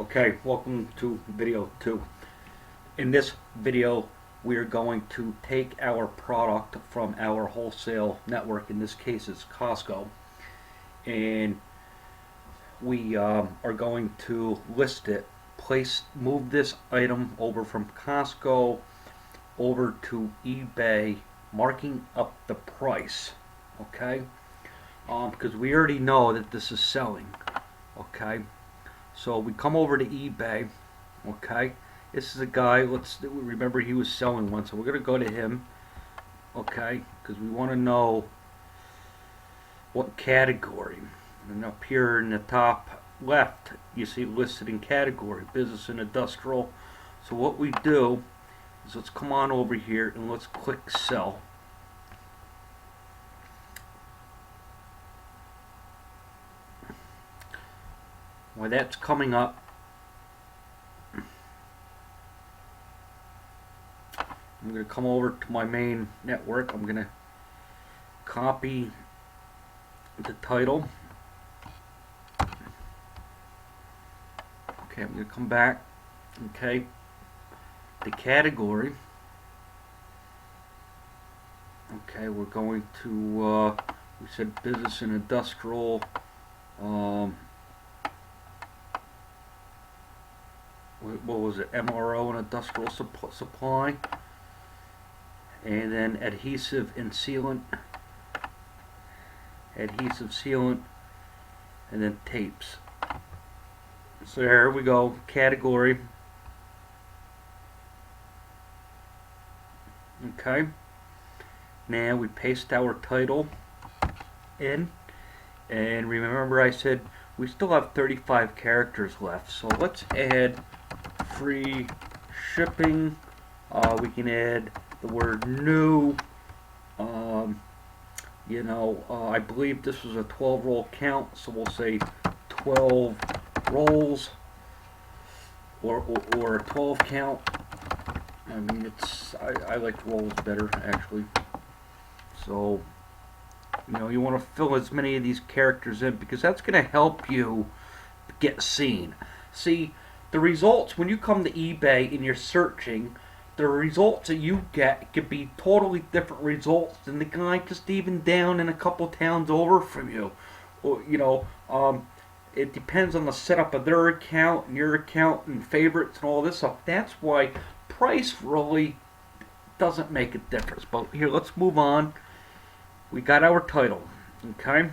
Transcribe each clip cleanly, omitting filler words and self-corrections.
Okay, welcome to video 2. In this video, we are going to take our product from our wholesale network, in this case it's Costco, and we are going to list it, move this item over from Costco over to eBay, marking up the price, okay? Because we already know that this is selling, okay? So we come over to eBay, okay? This is a guy, remember he was selling one, so we're going to go to him, okay? Because we want to know what category. And up here in the top left, you see listed in category, business and industrial. So what we do is let's come on over here and let's click sell. When that's coming up, I'm going to come over to my main network. I'm going to copy the title. Okay, I'm going to come back. Okay, the category. Okay, we're going to, we said business and industrial. What was it? MRO and industrial supply. And then adhesive and sealant. Adhesive, sealant, and then tapes. So there we go, category. Okay. Now we paste our title in. And remember I said we still have 35 characters left. So let's add free shipping. We can add the word new. I believe this was a 12 roll count, so we'll say 12 rolls or a 12 count. I mean, I like rolls better actually. So you want to fill as many of these characters in because that's going to help you get seen. See, the results when you come to eBay and you're searching, the results that you get could be totally different results than the guy just even down in a couple towns over from you. Or, it depends on the setup of their account and your account and favorites and all this stuff. That's why price really doesn't make a difference. But here, let's move on. We got our title, okay?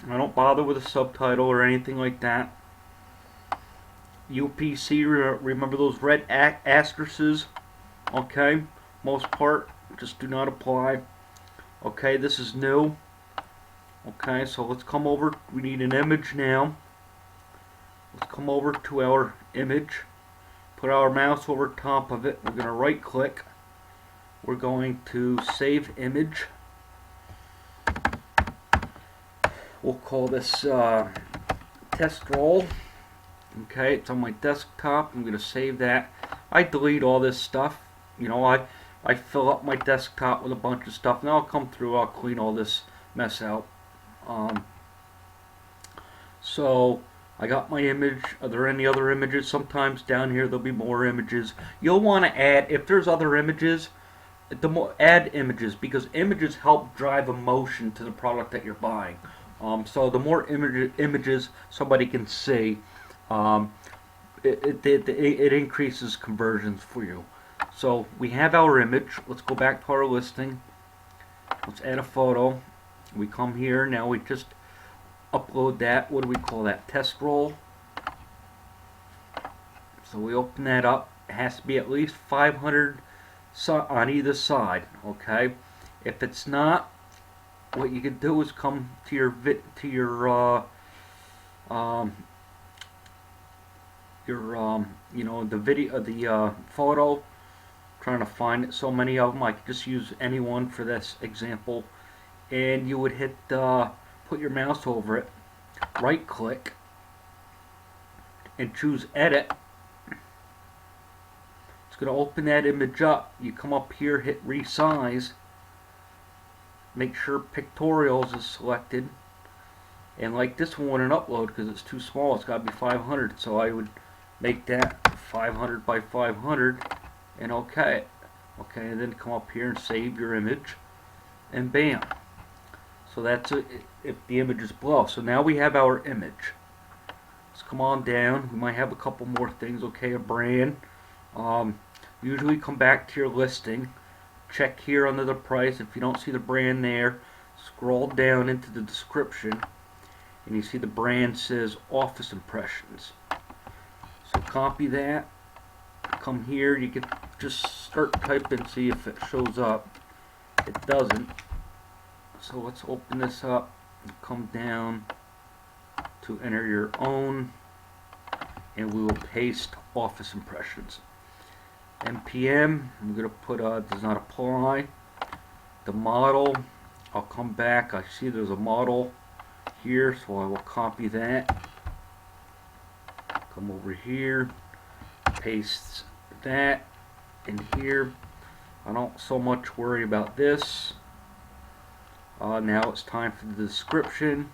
I don't bother with a subtitle or anything like that. UPC, remember those red asterisks, okay? Most part just do not apply. Okay, this is new. Okay, so let's come over. We need an image now. Let's come over to our image. Put our mouse over top of it. We're going to right click. We're going to save image. We'll call this test roll. Okay, it's on my desktop. I'm going to save that. I delete all this stuff. I fill up my desktop with a bunch of stuff. Now I'll come through. I'll clean all this mess out. So I got my image. Are there any other images? Sometimes down here there'll be more images. You'll want to add, if there's other images, add images because images help drive emotion to the product that you're buying. So the more images somebody can see, it increases conversions for you. So we have our image. Let's go back to our listing. Let's add a photo. We come here. Now we just upload that. What do we call that? Test roll. So we open that up. It has to be at least 500 on either side. Okay. If it's not, what you can do is come to your the video, the photo. Trying to find it. So many of them. I could just use any one for this example, and you would hit put your mouse over it, right click, and choose edit. It's going to open that image up. You come up here, hit resize. Make sure pictorials is selected. And like this one wouldn't upload because it's too small. It's got to be 500. So I would make that 500 by 500 and okay it. Okay, and then come up here and save your image, and bam. So that's it if the image is below. So now we have our image. Let's come on down. We might have a couple more things. Okay, a brand. Usually come back to your listing. Check here under the price. If you don't see the brand there, scroll down into the description and you see the brand says Office Impressions. So copy that. Come here. You can just start typing, see if it shows up. It doesn't. So let's open this up and come down to enter your own, and we will paste Office Impressions. NPM, I'm going to put does not apply. The model, I'll come back. I see there's a model here, so I will copy that. Come over here, paste that in here. I don't so much worry about this. Now it's time for the description.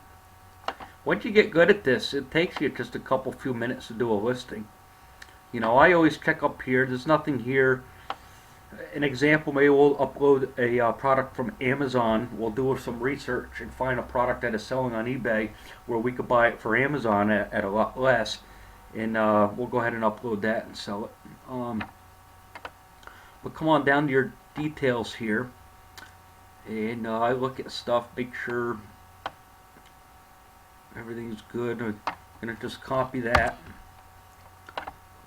Once you get good at this, it takes you just a few minutes to do a listing. You know, I always check up here. There's nothing here. An example, maybe we'll upload a product from Amazon. We'll do some research and find a product that is selling on eBay where we could buy it for Amazon at a lot less. And we'll go ahead and upload that and sell it. But come on down to your details here. And I look at stuff, make sure everything's good. I'm going to just copy that.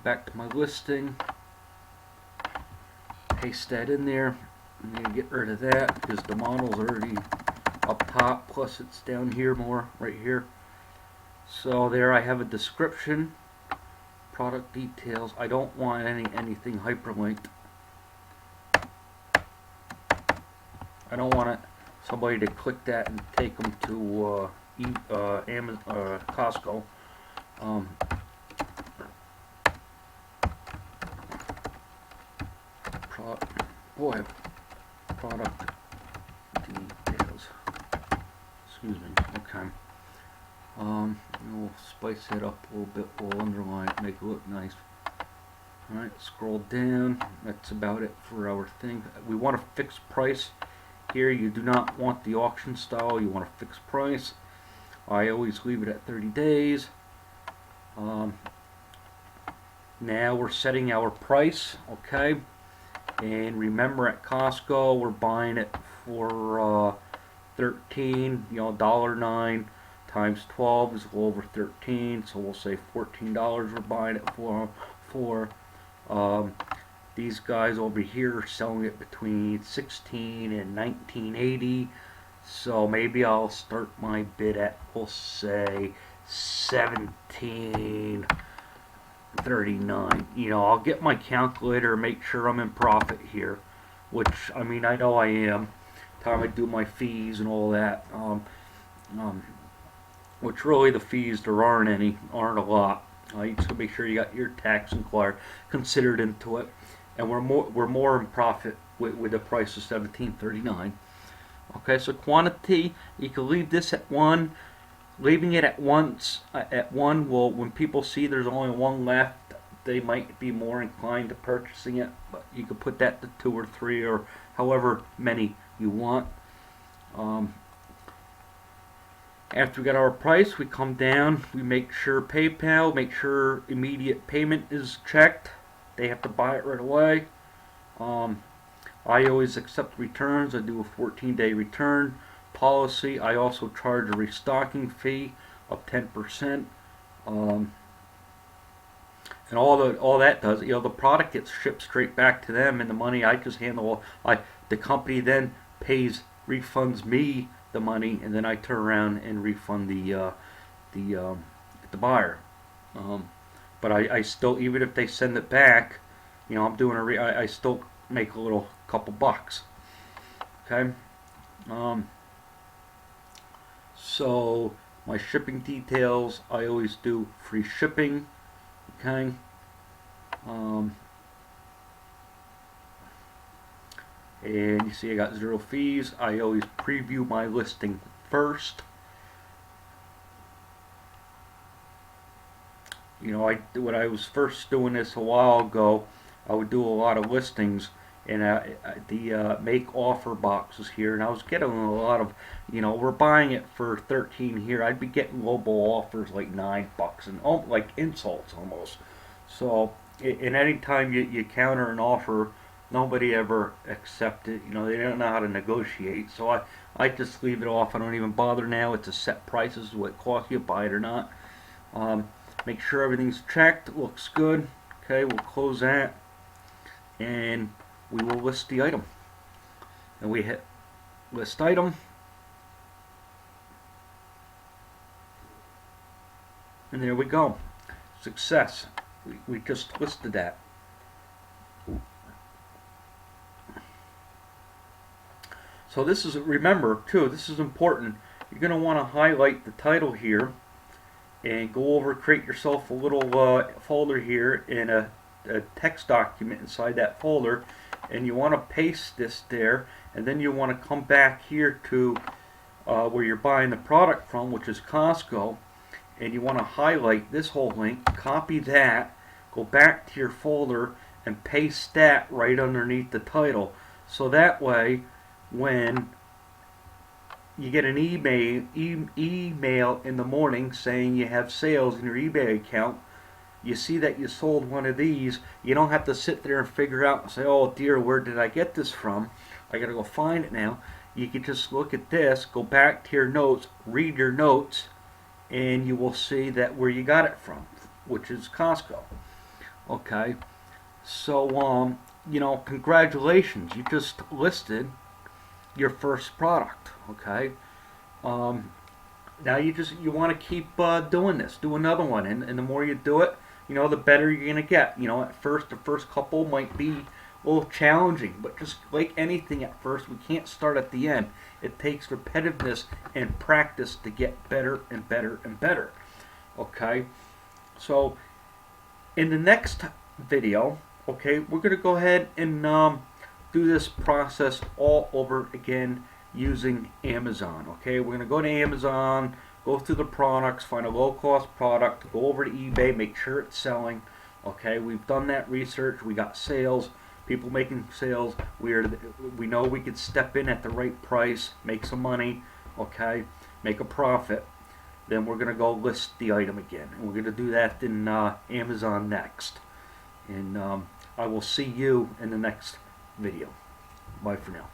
Back to my listing. Paste that in there. I'm going to get rid of that because the model's already up top. Plus it's down here more, right here. So there I have a description. Product details. I don't want anything hyperlinked. I don't want somebody to click that and take them to Amazon, Costco. Product details. Excuse me. Okay. We'll spice it up a little bit. We'll underline it, make it look nice. Alright, scroll down. That's about it for our thing. We want a fixed price. Here you do not want the auction style, you want a fixed price. I always leave it at 30 days. Now we're setting our price, okay? And remember at Costco we're buying it for 13, you know, $1.09 times 12 is a little over 13, so we'll say $14 we're buying it for. These guys over here are selling it between 16 and 19.80, so maybe I'll start my bid at, we'll say 17.39. You know, I'll get my calculator and make sure I'm in profit here, which I mean I know I am. Time I do my fees and all that. Which really the fees there aren't a lot. You just make sure you got your tax inquired considered into it. And we're more in profit with the price of $17.39. Okay, so quantity, you can leave this at 1. Leaving it at one will, when people see there's only 1 left, they might be more inclined to purchasing it. But you can put that to 2 or 3 or however many you want. After we got our price, we come down, we make sure PayPal, make sure immediate payment is checked. They have to buy it right away. I always accept returns. I do a 14-day return policy. I also charge a restocking fee of 10%. And all that does, you know, the product gets shipped straight back to them, and the money I just handle. The company then refunds me the money, and then I turn around and refund the buyer. But I still, even if they send it back, you know, I'm doing I still make a couple bucks. Okay. So my shipping details, I always do free shipping. Okay. And you see I got 0 fees. I always preview my listing first. You know, when I was first doing this a while ago, I would do a lot of listings in the make offer boxes here, and I was getting a lot of, you know, we're buying it for 13 here. I'd be getting lowball offers like $9 and like insults almost. So, and any time you counter an offer, nobody ever accept it. You know, they don't know how to negotiate. So I just leave it off. I don't even bother now. It's a set price. This is what it costs you, buy it or not. Make sure everything's checked. Looks good. Okay, we'll close that, and we will list the item. And we hit list item, and there we go. Success. We just listed that. So this is, remember too, this is important. You're going to want to highlight the title here and go over, create yourself a little folder here in a text document inside that folder, and you want to paste this there, and then you want to come back here to where you're buying the product from, which is Costco, and you want to highlight this whole link, copy that, go back to your folder and paste that right underneath the title. So that way, when you get an email in the morning saying you have sales in your eBay account, you see that you sold one of these, you don't have to sit there and figure out and say, oh dear, where did I get this from? I gotta go find it now. You can just look at this, go back to your notes, read your notes, and you will see that where you got it from, which is Costco. Okay, so you know, congratulations, you just listed your first product. Okay, now you want to keep doing this, do another one, and the more you do it, you know, the better you're gonna get. You know, at first the first couple might be a little challenging, but just like anything at first, we can't start at the end. It takes repetitiveness and practice to get better and better and better. Okay, so in the next video, okay, we're gonna go ahead and do this process all over again using Amazon. Okay, we're gonna go to Amazon, go through the products, find a low-cost product, go over to eBay, make sure it's selling. Okay, we've done that research. We got sales, people making sales. We know we could step in at the right price, make some money. Okay, make a profit. Then we're gonna go list the item again, and we're gonna do that in Amazon next. And I will see you in the next video. Bye for now.